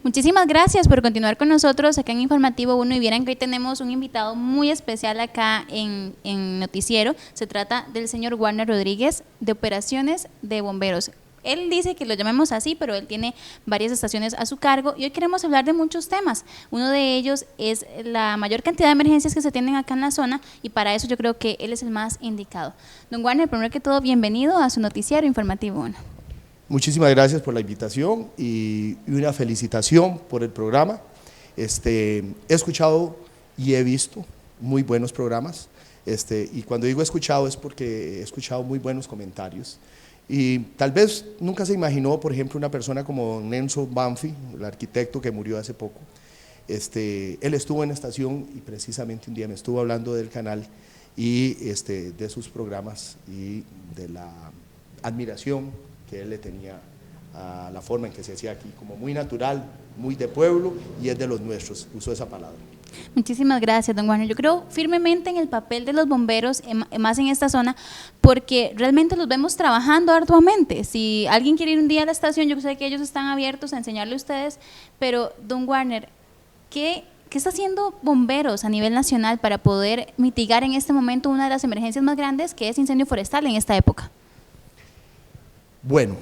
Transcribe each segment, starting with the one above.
Muchísimas gracias por continuar con nosotros acá en Informativo 1 y vieran que hoy tenemos un invitado muy especial acá en Noticiero. Se trata del señor Warner Rodríguez de Operaciones de Bomberos. Él dice que lo llamemos así, pero él tiene varias estaciones a su cargo y hoy queremos hablar de muchos temas. Uno de ellos es la mayor cantidad de emergencias que se tienen acá en la zona y para eso yo creo que él es el más indicado. Don Warner, primero que todo, bienvenido a su Noticiero Informativo 1. Muchísimas gracias por la invitación y una felicitación por el programa. He escuchado y he visto muy buenos programas y cuando digo escuchado es porque he escuchado muy buenos comentarios. Y tal vez nunca se imaginó, por ejemplo, una persona como Nelson Banfi, el arquitecto que murió hace poco. Él estuvo en la estación y precisamente un día me estuvo hablando del canal y de sus programas y de la admiración que él le tenía a la forma en que se hacía aquí, como muy natural, muy de pueblo y es de los nuestros, usó esa palabra. Muchísimas gracias, don Warner. Yo creo firmemente en el papel de los bomberos, más en esta zona, porque realmente los vemos trabajando arduamente. Si alguien quiere ir un día a la estación, yo sé que ellos están abiertos a enseñarle a ustedes, pero don Warner, ¿qué está haciendo bomberos a nivel nacional para poder mitigar en este momento una de las emergencias más grandes, que es incendio forestal en esta época? Bueno,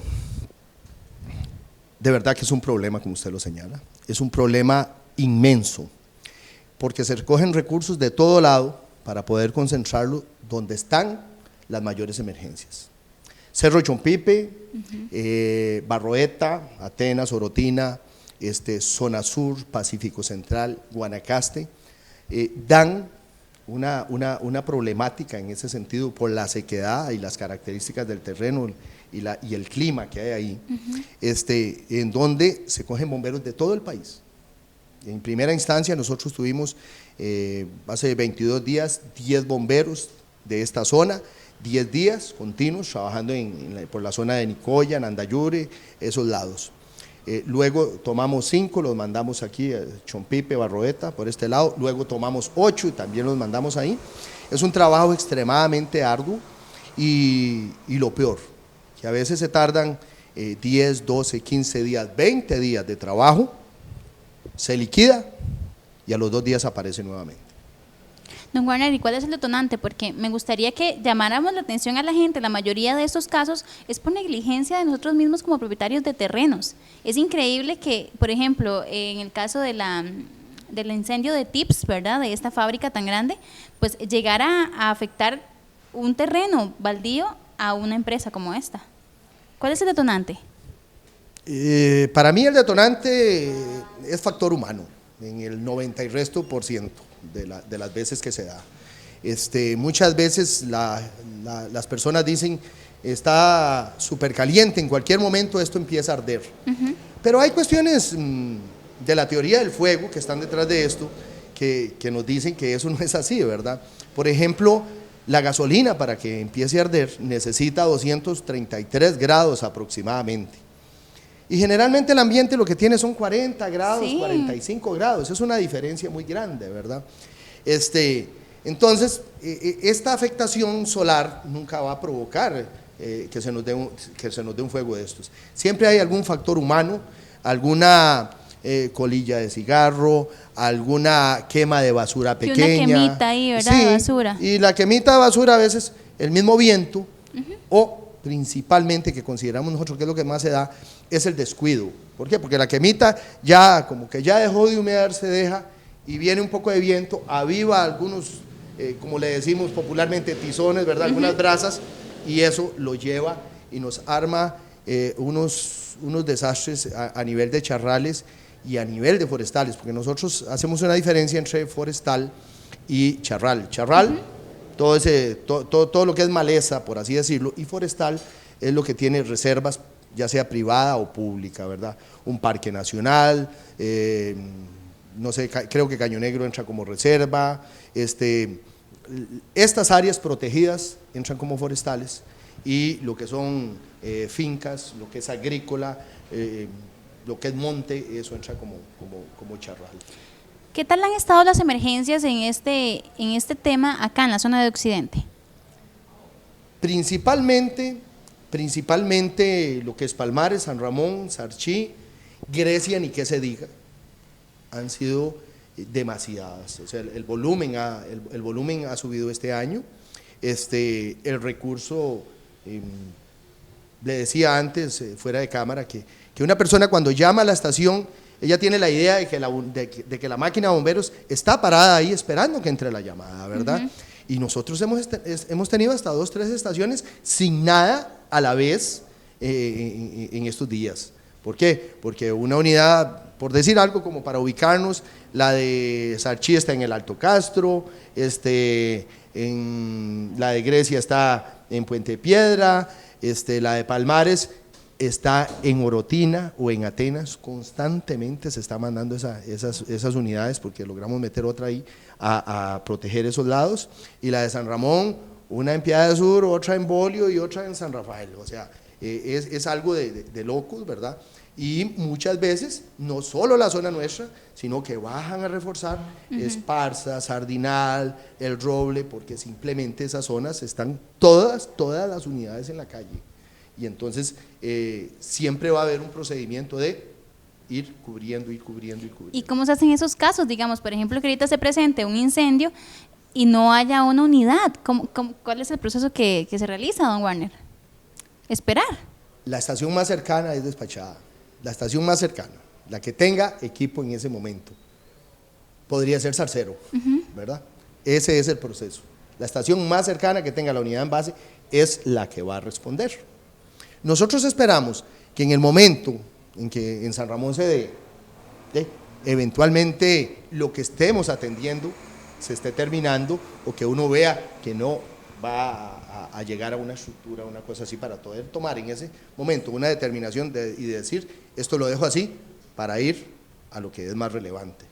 de verdad que es un problema, como usted lo señala, es un problema inmenso, porque se recogen recursos de todo lado para poder concentrarlo donde están las mayores emergencias. Cerro Chompipe, Barroeta, Atenas, Orotina, Zona Sur, Pacífico Central, Guanacaste, dan una problemática en ese sentido por la sequedad y las características del terreno y el clima que hay ahí, en donde se cogen bomberos de todo el país. En primera instancia nosotros tuvimos hace 22 días 10 bomberos de esta zona, 10 días continuos trabajando por la zona de Nicoya, Nandayure, esos lados. Luego tomamos 5, los mandamos aquí a Chompipe, Barroeta, por este lado, luego tomamos 8 y también los mandamos ahí. Es un trabajo extremadamente arduo y lo peor, que a veces se tardan 10, 12, 15 días, 20 días de trabajo, se liquida y a los 2 días aparece nuevamente. Don Warner, ¿y cuál es el detonante? Porque me gustaría que llamáramos la atención a la gente. La mayoría de estos casos es por negligencia de nosotros mismos como propietarios de terrenos. Es increíble que, por ejemplo, en el caso del incendio de TIPS, ¿verdad?, de esta fábrica tan grande, pues llegara a afectar un terreno baldío a una empresa como esta. ¿Cuál es el detonante? Para mí el detonante es factor humano, en el 90 y resto por ciento de las veces que se da. Muchas veces las personas dicen, está súper caliente, en cualquier momento esto empieza a arder. Pero hay cuestiones de la teoría del fuego que están detrás de esto, que nos dicen que eso no es así, ¿verdad? Por ejemplo, la gasolina para que empiece a arder necesita 233 grados aproximadamente. Y generalmente el ambiente lo que tiene son 40 grados, sí. 45 grados, es una diferencia muy grande, ¿verdad? Entonces, esta afectación solar nunca va a provocar que se nos dé un fuego de estos. Siempre hay algún factor humano, alguna colilla de cigarro, alguna quema de basura pequeña. Y una quemita ahí, ¿verdad? Sí, de basura. Y la quemita de basura a veces el mismo viento o principalmente que consideramos nosotros que es lo que más se da, es el descuido. ¿Por qué? Porque la quemita ya como que ya dejó de humear, se deja y viene un poco de viento, aviva algunos, como le decimos popularmente, tizones, ¿verdad? Algunas brasas y eso lo lleva y nos arma unos desastres a nivel de charrales y a nivel de forestales, porque nosotros hacemos una diferencia entre forestal y charral. Charral, todo lo que es maleza, por así decirlo, y forestal es lo que tiene reservas, ya sea privada o pública, ¿verdad? Un parque nacional, no sé, creo que Caño Negro entra como reserva, estas áreas protegidas entran como forestales y lo que son fincas, lo que es agrícola, lo que es monte, eso entra como charral. ¿Qué tal han estado las emergencias en este tema acá en la zona de Occidente? Principalmente lo que es Palmares, San Ramón, Sarchí Grecia, ni qué se diga, han sido demasiadas. O sea, el volumen ha subido este año. El recurso, le decía antes, fuera de cámara, que una persona cuando llama a la estación, ella tiene la idea de que la máquina de bomberos está parada ahí esperando que entre la llamada, ¿verdad? Y nosotros hemos tenido hasta 2, 3 estaciones sin nada a la vez en estos días. ¿Por qué? Porque una unidad, por decir algo, como para ubicarnos, la de Sarchí está en el Alto Castro, la de Grecia está en Puente Piedra, la de Palmares está en Orotina o en Atenas. Constantemente se está mandando esas unidades, porque logramos meter otra ahí a proteger esos lados, y la de San Ramón, una en Piedad del Sur, otra en Bolio y otra en San Rafael. O sea, es algo de locos, ¿verdad? Y muchas veces, no solo la zona nuestra, sino que bajan a reforzar Esparza, Sardinal, El Roble, porque simplemente esas zonas están todas las unidades en la calle. Y entonces siempre va a haber un procedimiento de ir cubriendo. ¿Y cómo se hacen esos casos? Digamos, por ejemplo, que ahorita se presente un incendio y no haya una unidad. ¿Cuál es el proceso que se realiza, don Warner? Esperar. La estación más cercana es despachada. La estación más cercana, la que tenga equipo en ese momento, podría ser Zarcero, ¿verdad? Ese es el proceso. La estación más cercana que tenga la unidad en base es la que va a responder. Nosotros esperamos que en el momento en que en San Ramón se dé, eventualmente lo que estemos atendiendo se esté terminando, o que uno vea que no va a llegar a una estructura, una cosa así, para poder tomar en ese momento una determinación y decir, esto lo dejo así para ir a lo que es más relevante.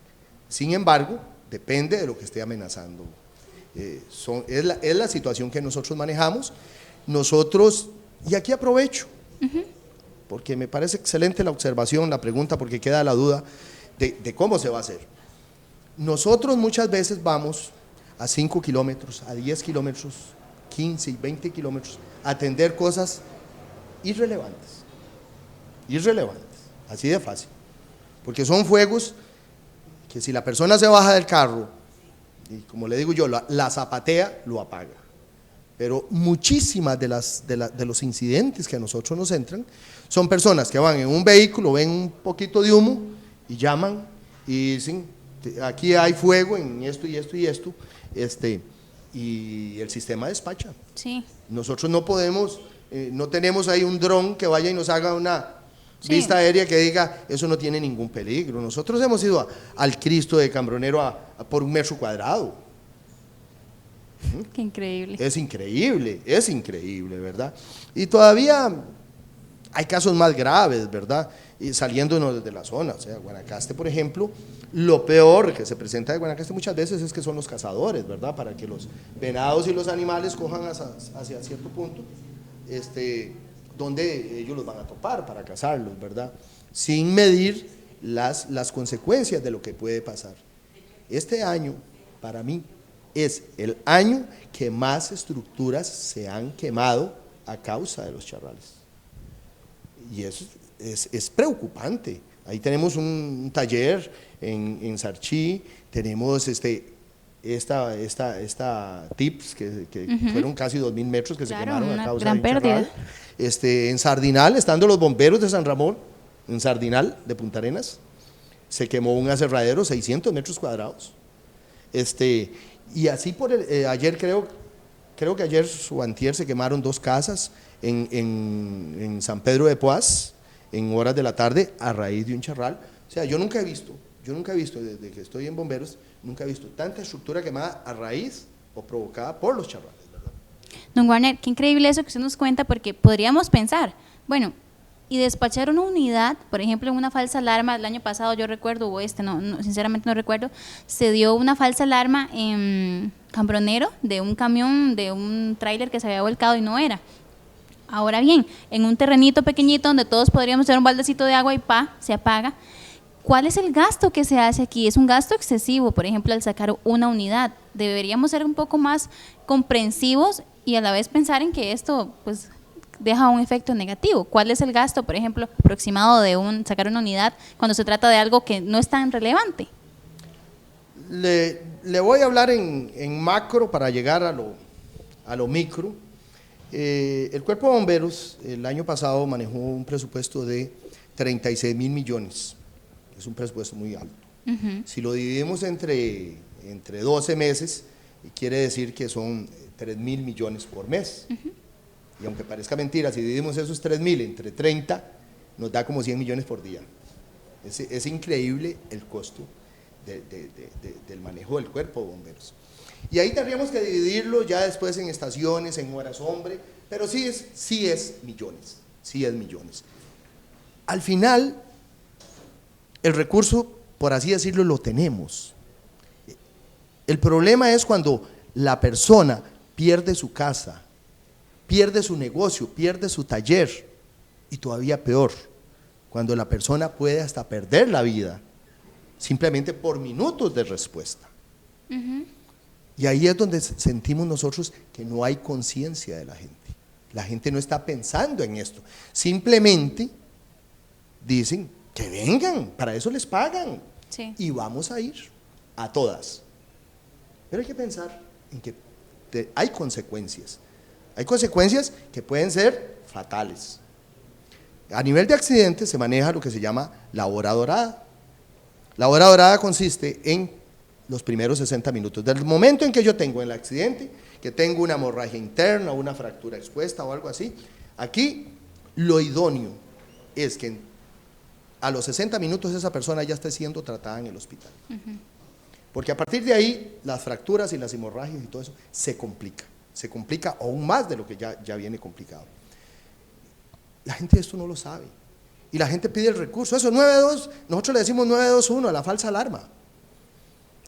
Sin embargo, depende de lo que esté amenazando. Es la situación que nosotros manejamos. Nosotros, y aquí aprovecho, porque me parece excelente la observación, la pregunta, porque queda la duda de cómo se va a hacer. Nosotros muchas veces vamos a 5 kilómetros, a 10 kilómetros, 15 y 20 kilómetros, a atender cosas irrelevantes, así de fácil, porque son fuegos que si la persona se baja del carro, y como le digo yo, la zapatea, lo apaga. Pero muchísimas de los incidentes que a nosotros nos entran son personas que van en un vehículo, ven un poquito de humo y llaman y dicen, aquí hay fuego en esto y esto y esto, y el sistema despacha. Sí. Nosotros no podemos, no tenemos ahí un dron que vaya y nos haga una vista aérea que diga, eso no tiene ningún peligro. Nosotros hemos ido al Cristo de Cambronero por 1 metro cuadrado. Qué increíble. Es increíble, ¿verdad? Y todavía hay casos más graves, ¿verdad? Y saliéndonos de la zona, o sea, Guanacaste, por ejemplo, lo peor que se presenta de Guanacaste muchas veces es que son los cazadores, ¿verdad? Para que los venados y los animales cojan hacia cierto punto, donde ellos los van a topar para cazarlos, ¿verdad? Sin medir las consecuencias de lo que puede pasar. Este año, para mí, es el año que más estructuras se han quemado a causa de los charrales. Y eso es preocupante. Ahí tenemos un taller en Sarchí, tenemos esta TIPS que fueron casi 2.000 metros que se quemaron a causa de un charral. En Sardinal, estando los bomberos de San Ramón, en Sardinal de Punta Arenas, se quemó un aserradero, 600 metros cuadrados. Y así ayer creo que ayer o antier se quemaron 2 casas en San Pedro de Poás en horas de la tarde a raíz de un charral. O sea, yo nunca he visto, desde que estoy en bomberos, nunca he visto tanta estructura quemada a raíz o provocada por los charrales, ¿verdad? Don Warner, qué increíble eso que usted nos cuenta, porque podríamos pensar, bueno, y despachar una unidad, por ejemplo, en una falsa alarma. El año pasado yo recuerdo, o sinceramente no recuerdo, se dio una falsa alarma en Cambronero de un camión, de un tráiler que se había volcado y no era. Ahora bien, en un terrenito pequeñito donde todos podríamos hacer un baldecito de agua y se apaga. ¿Cuál es el gasto que se hace aquí? Es un gasto excesivo, por ejemplo, al sacar una unidad. Deberíamos ser un poco más comprensivos y a la vez pensar en que esto, pues, deja un efecto negativo. ¿Cuál es el gasto, por ejemplo, aproximado de sacar una unidad cuando se trata de algo que no es tan relevante? Le voy a hablar en macro para llegar a lo micro. El Cuerpo de Bomberos el año pasado manejó un presupuesto de 36 mil millones. Es un presupuesto muy alto. Si lo dividimos entre 12 meses, quiere decir que son 3 mil millones por mes. Y aunque parezca mentira, si dividimos esos 3 mil entre 30, nos da como 100 millones por día. Es increíble el costo del manejo del Cuerpo de Bomberos. Y ahí tendríamos que dividirlo ya después en estaciones, en horas hombre, pero sí es millones. Al final, el recurso, por así decirlo, lo tenemos. El problema es cuando la persona pierde su casa, pierde su negocio, pierde su taller, y todavía peor, cuando la persona puede hasta perder la vida, simplemente por minutos de respuesta. Y ahí es donde sentimos nosotros que no hay conciencia de la gente. La gente no está pensando en esto. Simplemente dicen que vengan, para eso les pagan. Sí. Y vamos a ir a todas. Pero hay que pensar en que hay consecuencias. Hay consecuencias que pueden ser fatales. A nivel de accidentes se maneja lo que se llama la hora dorada. La hora dorada consiste en los primeros 60 minutos. Del momento en que yo tengo el accidente, que tengo una hemorragia interna, una fractura expuesta o algo así, aquí lo idóneo es que a los 60 minutos esa persona ya esté siendo tratada en el hospital. Porque a partir de ahí, las fracturas y las hemorragias y todo eso se complica aún más de lo que ya viene complicado. La gente esto no lo sabe. Y la gente pide el recurso. Eso, 92, nosotros le decimos 921 a la falsa alarma.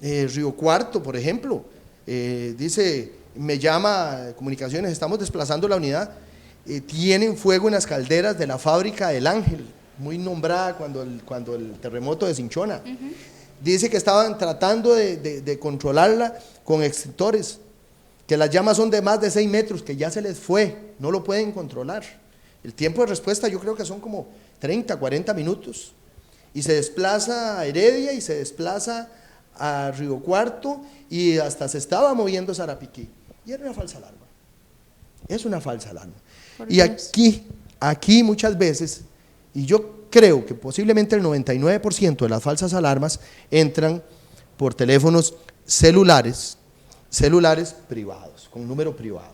Río Cuarto, por ejemplo, dice, me llama Comunicaciones, estamos desplazando la unidad, tienen fuego en las calderas de la fábrica del Ángel, muy nombrada cuando el terremoto de Cinchona. Dice que estaban tratando de controlarla con extintores, que las llamas son de más de 6 metros, que ya se les fue, no lo pueden controlar. El tiempo de respuesta yo creo que son como 30, 40 minutos, y se desplaza a Heredia y se desplaza a Río Cuarto y hasta se estaba moviendo Sarapiquí, y era una falsa alarma. Es una falsa alarma. Y aquí muchas veces, y yo creo que posiblemente el 99% de las falsas alarmas entran por teléfonos celulares privados, con número privado.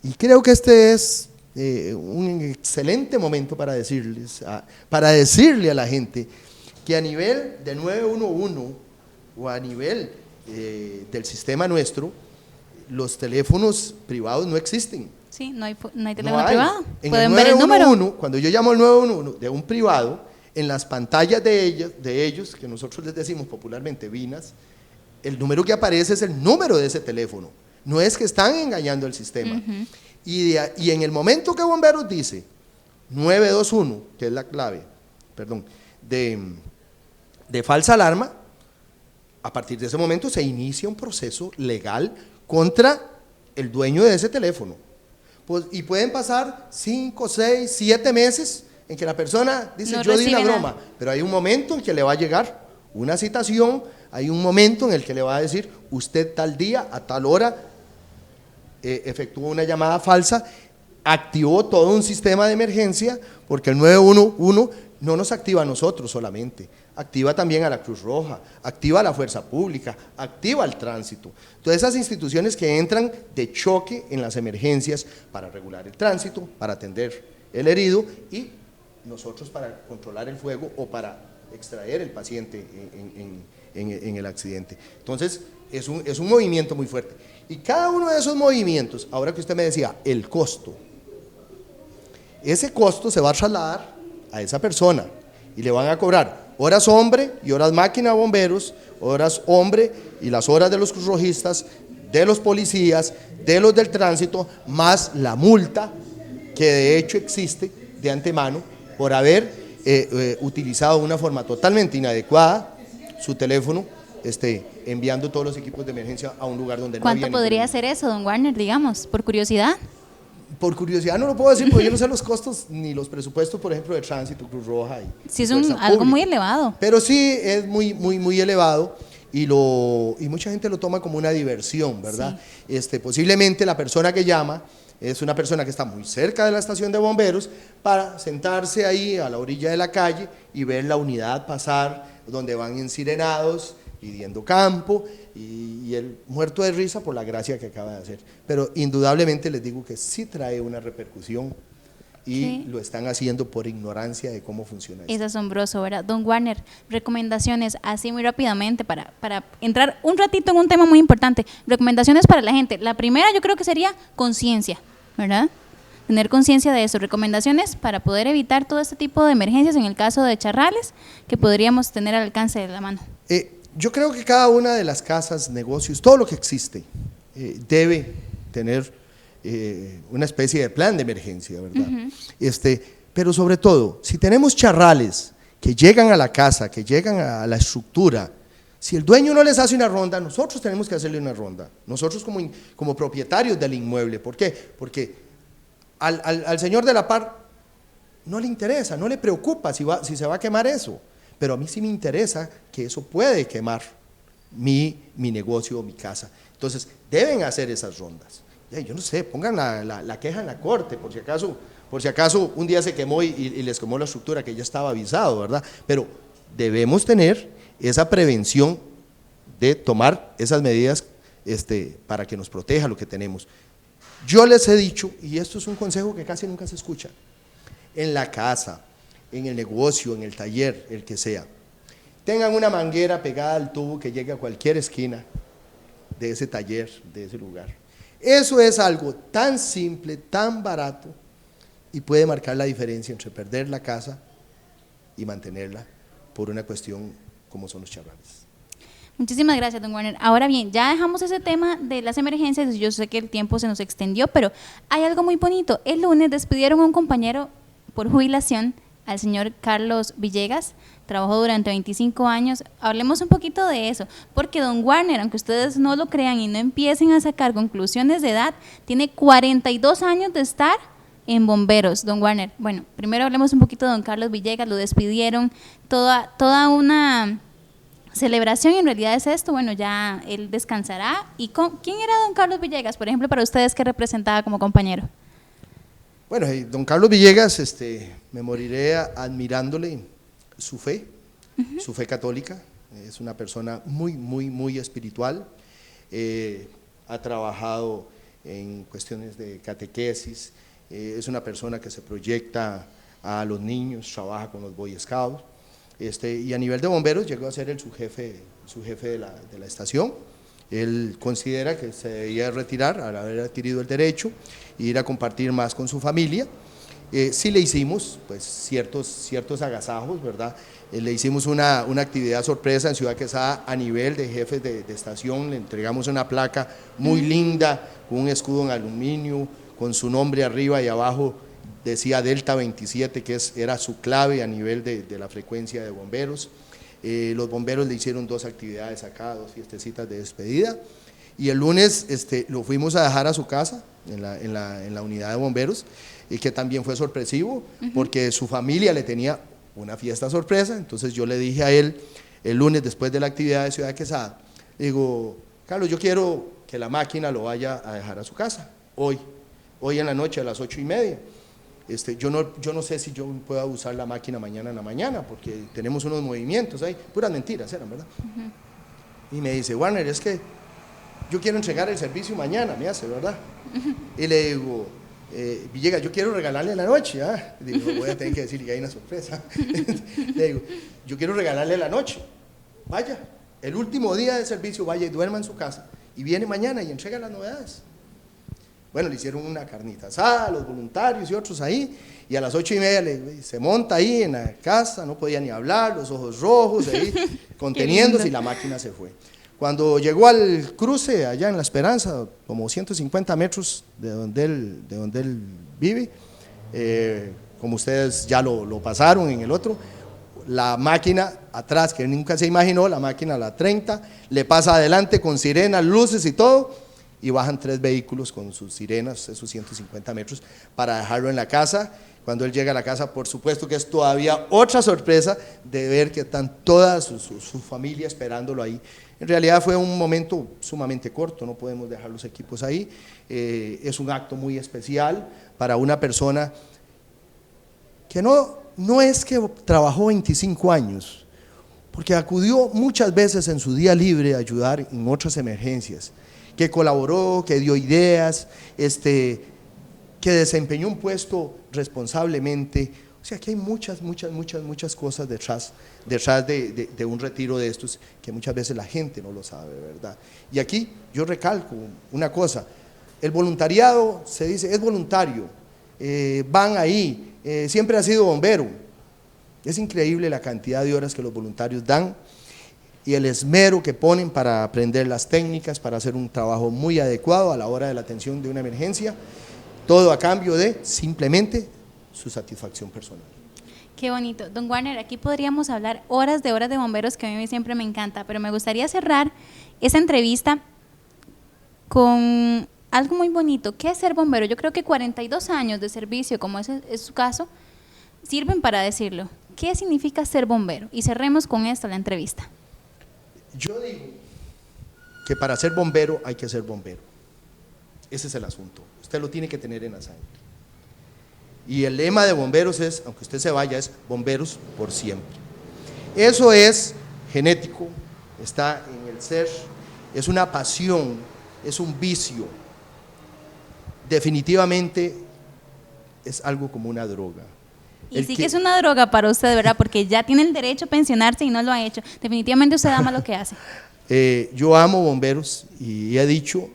Y creo que este es un excelente momento para decirle a la gente que a nivel de 911 o a nivel del sistema nuestro, los teléfonos privados no existen. Sí, no hay teléfono privado. Pueden ver el número. Cuando yo llamo al 911 de un privado, en las pantallas de ellos, que nosotros les decimos popularmente VINAS, el número que aparece es el número de ese teléfono. No es que están engañando el sistema. Y en el momento que Bomberos dice 921, que es la clave, de falsa alarma, a partir de ese momento se inicia un proceso legal contra el dueño de ese teléfono. Y pueden pasar 5, 6, 7 meses en que la persona dice, yo di una broma, pero hay un momento en que le va a llegar una citación, hay un momento en el que le va a decir, usted tal día, a tal hora, efectuó una llamada falsa, activó todo un sistema de emergencia, porque el 911 no nos activa a nosotros solamente, activa también a la Cruz Roja, activa a la Fuerza Pública, activa al tránsito. Todas esas instituciones que entran de choque en las emergencias para regular el tránsito, para atender el herido y nosotros para controlar el fuego o para extraer el paciente en el accidente. Entonces, es un movimiento muy fuerte. Y cada uno de esos movimientos, ahora que usted me decía, el costo, ese costo se va a trasladar a esa persona y le van a cobrar horas hombre y horas máquina bomberos, horas hombre y las horas de los cruzrojistas, de los policías, de los del tránsito, más la multa que de hecho existe de antemano por haber utilizado de una forma totalmente inadecuada su teléfono, enviando todos los equipos de emergencia a un lugar donde no había. ¿Cuánto podría ser eso, don Warner, digamos, por curiosidad? por curiosidad no lo puedo decir porque yo no sé los costos ni los presupuestos, por ejemplo, de Tránsito, Cruz Roja y Sí, es Fuerza algo Pública. muy elevado. Pero sí es muy elevado y mucha gente lo toma como una diversión, ¿verdad? Sí. Posiblemente la persona que llama es una persona que está muy cerca de la estación de bomberos para sentarse ahí a la orilla de la calle y ver la unidad pasar donde van ensirenados, pidiendo campo y el muerto de risa por la gracia que acaba de hacer. Pero indudablemente les digo que sí trae una repercusión y lo están haciendo por ignorancia de cómo funciona esto. Es asombroso, ¿verdad? Don Warner, recomendaciones así muy rápidamente para entrar un ratito en un tema muy importante. Recomendaciones para la gente. La primera yo creo que sería conciencia, ¿verdad? Tener conciencia de eso. Recomendaciones para poder evitar todo este tipo de emergencias en el caso de charrales que podríamos tener al alcance de la mano. Yo creo que cada una de las casas, negocios, todo lo que existe debe tener una especie de plan de emergencia, ¿verdad? Pero sobre todo, si tenemos charrales que llegan a la casa, que llegan a la estructura, si el dueño no les hace una ronda, nosotros tenemos que hacerle una ronda, nosotros como propietarios del inmueble. ¿Por qué? Porque al señor de la par no le interesa, no le preocupa si se va a quemar eso, pero a mí sí me interesa que eso puede quemar mi negocio o mi casa. Entonces, deben hacer esas rondas. Yo no sé, pongan la queja en la corte, por si acaso un día se quemó y les quemó la estructura que ya estaba avisado, ¿verdad? Pero debemos tener esa prevención de tomar esas medidas para que nos proteja lo que tenemos. Yo les he dicho, y esto es un consejo que casi nunca se escucha, en la casa, en el negocio, en el taller, el que sea, tengan una manguera pegada al tubo que llegue a cualquier esquina de ese taller, de ese lugar. Eso es algo tan simple, tan barato, y puede marcar la diferencia entre perder la casa y mantenerla por una cuestión como son los charrales. Muchísimas gracias, don Warner. Ahora bien, ya dejamos ese tema de las emergencias. Yo sé que el tiempo se nos extendió, pero hay algo muy bonito. El lunes despidieron a un compañero por jubilación, al señor Carlos Villegas. Trabajó durante 25 años. Hablemos un poquito de eso, porque don Warner, aunque ustedes no lo crean y no empiecen a sacar conclusiones de edad, tiene 42 años de estar en bomberos, don Warner. Bueno, primero hablemos un poquito de don Carlos Villegas. Lo despidieron, toda una celebración, y en realidad es esto. Bueno, ya él descansará. ¿Y quién era don Carlos Villegas, por ejemplo, para ustedes, que representaba como compañero? Bueno, don Carlos Villegas, me moriré admirándole su fe, su fe católica. Es una persona muy espiritual. Ha trabajado en cuestiones de catequesis. Es una persona que se proyecta a los niños, trabaja con los Boy Scouts. Y a nivel de bomberos llegó a ser el subjefe de la estación. Él considera que se debía retirar al haber adquirido el derecho e ir a compartir más con su familia. Sí le hicimos pues ciertos agasajos, ¿verdad? Le hicimos una actividad sorpresa en Ciudad Quesada a nivel de jefes de estación. Le entregamos una placa muy linda con un escudo en aluminio, con su nombre arriba y abajo decía Delta 27, que era su clave a nivel de la frecuencia de bomberos. Los bomberos le hicieron 2 actividades acá, 2 fiestecitas de despedida, y el lunes lo fuimos a dejar a su casa, en la unidad de bomberos, y que también fue sorpresivo, porque su familia le tenía una fiesta sorpresa. Entonces yo le dije a él, el lunes después de la actividad de Ciudad Quesada, digo, Carlos, yo quiero que la máquina lo vaya a dejar a su casa, hoy en la noche a las 8:30. Yo no sé si yo pueda usar la máquina mañana en la mañana, porque tenemos unos movimientos ahí, puras mentiras eran, ¿verdad? Y me dice, Warner, es que yo quiero entregar el servicio mañana, me hace, ¿verdad? Y le digo, Villegas, yo quiero regalarle la noche, ¿ah? Digo, voy a tener que decir que hay una sorpresa. Le digo, yo quiero regalarle la noche, vaya, el último día de servicio, vaya y duerma en su casa, y viene mañana y entrega las novedades. Bueno, le hicieron una carnita asada, los voluntarios y otros ahí, y a las 8:30 se monta ahí en la casa, no podía ni hablar, los ojos rojos, ahí, conteniéndose, y la máquina se fue. Cuando llegó al cruce, allá en La Esperanza, como 150 metros de donde él vive, como ustedes ya lo pasaron en el otro, la máquina atrás, que nunca se imaginó, la máquina a la 30, le pasa adelante con sirenas, luces y todo, y bajan 3 vehículos con sus sirenas, esos 150 metros, para dejarlo en la casa. Cuando él llega a la casa, por supuesto que es todavía otra sorpresa de ver que están toda su familia esperándolo ahí. En realidad fue un momento sumamente corto, no podemos dejar los equipos ahí. Es un acto muy especial para una persona que no es que trabajó 25 años, porque acudió muchas veces en su día libre a ayudar en otras emergencias, que colaboró, que dio ideas, que desempeñó un puesto responsablemente. O sea, que hay muchas cosas detrás de un retiro de estos que muchas veces la gente no lo sabe, ¿verdad? Y aquí yo recalco una cosa: el voluntariado, se dice, es voluntario, van ahí, siempre ha sido bombero. Es increíble la cantidad de horas que los voluntarios dan y el esmero que ponen para aprender las técnicas, para hacer un trabajo muy adecuado a la hora de la atención de una emergencia. Todo a cambio de simplemente su satisfacción personal. Qué bonito. Don Warner, aquí podríamos hablar horas de bomberos, que a mí siempre me encanta, pero me gustaría cerrar esa entrevista con algo muy bonito. ¿Qué es ser bombero? Yo creo que 42 años de servicio, como es su caso, sirven para decirlo. ¿Qué significa ser bombero? Y cerremos con esto la entrevista. Yo digo que para ser bombero hay que ser bombero. Ese es el asunto. Usted lo tiene que tener en la sangre. Y el lema de bomberos es, aunque usted se vaya, es bomberos por siempre. Eso es genético, está en el ser, es una pasión, es un vicio. Definitivamente es algo como una droga. Y sí que es una droga para usted, ¿verdad? Porque ya tiene el derecho a pensionarse y no lo ha hecho. Definitivamente usted ama lo que hace. Yo amo bomberos y he dicho,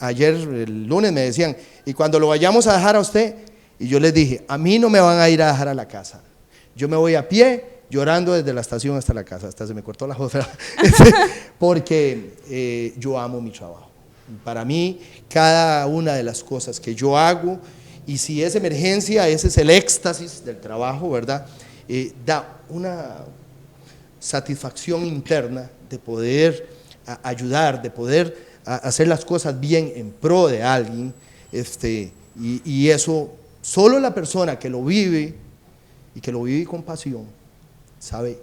ayer, el lunes me decían, y cuando lo vayamos a dejar a usted, y yo les dije, a mí no me van a ir a dejar a la casa, yo me voy a pie, llorando desde la estación hasta la casa, hasta se me cortó la voz, porque yo amo mi trabajo. Para mí, cada una de las cosas que yo hago, y si es emergencia, ese es el éxtasis del trabajo, ¿verdad? Da una satisfacción interna de poder ayudar, de poder hacer las cosas bien en pro de alguien, y eso solo la persona que lo vive y que lo vive con pasión sabe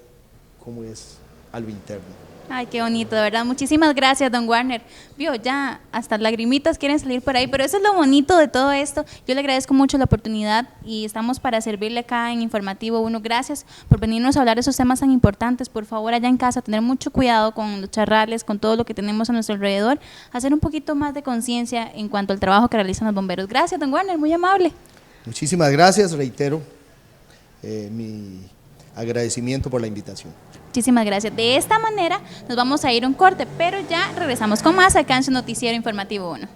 cómo es a lo interno. Ay, qué bonito, de verdad. Muchísimas gracias, don Warner. Vio, ya hasta lagrimitas quieren salir por ahí, pero eso es lo bonito de todo esto. Yo le agradezco mucho la oportunidad y estamos para servirle acá en Informativo 1. Gracias por venirnos a hablar de esos temas tan importantes. Por favor, allá en casa, tener mucho cuidado con los charrales, con todo lo que tenemos a nuestro alrededor, hacer un poquito más de conciencia en cuanto al trabajo que realizan los bomberos. Gracias, don Warner, muy amable. Muchísimas gracias, reitero mi agradecimiento por la invitación. Muchísimas gracias. De esta manera nos vamos a ir a un corte, pero ya regresamos con más acá en su Noticiero Informativo 1.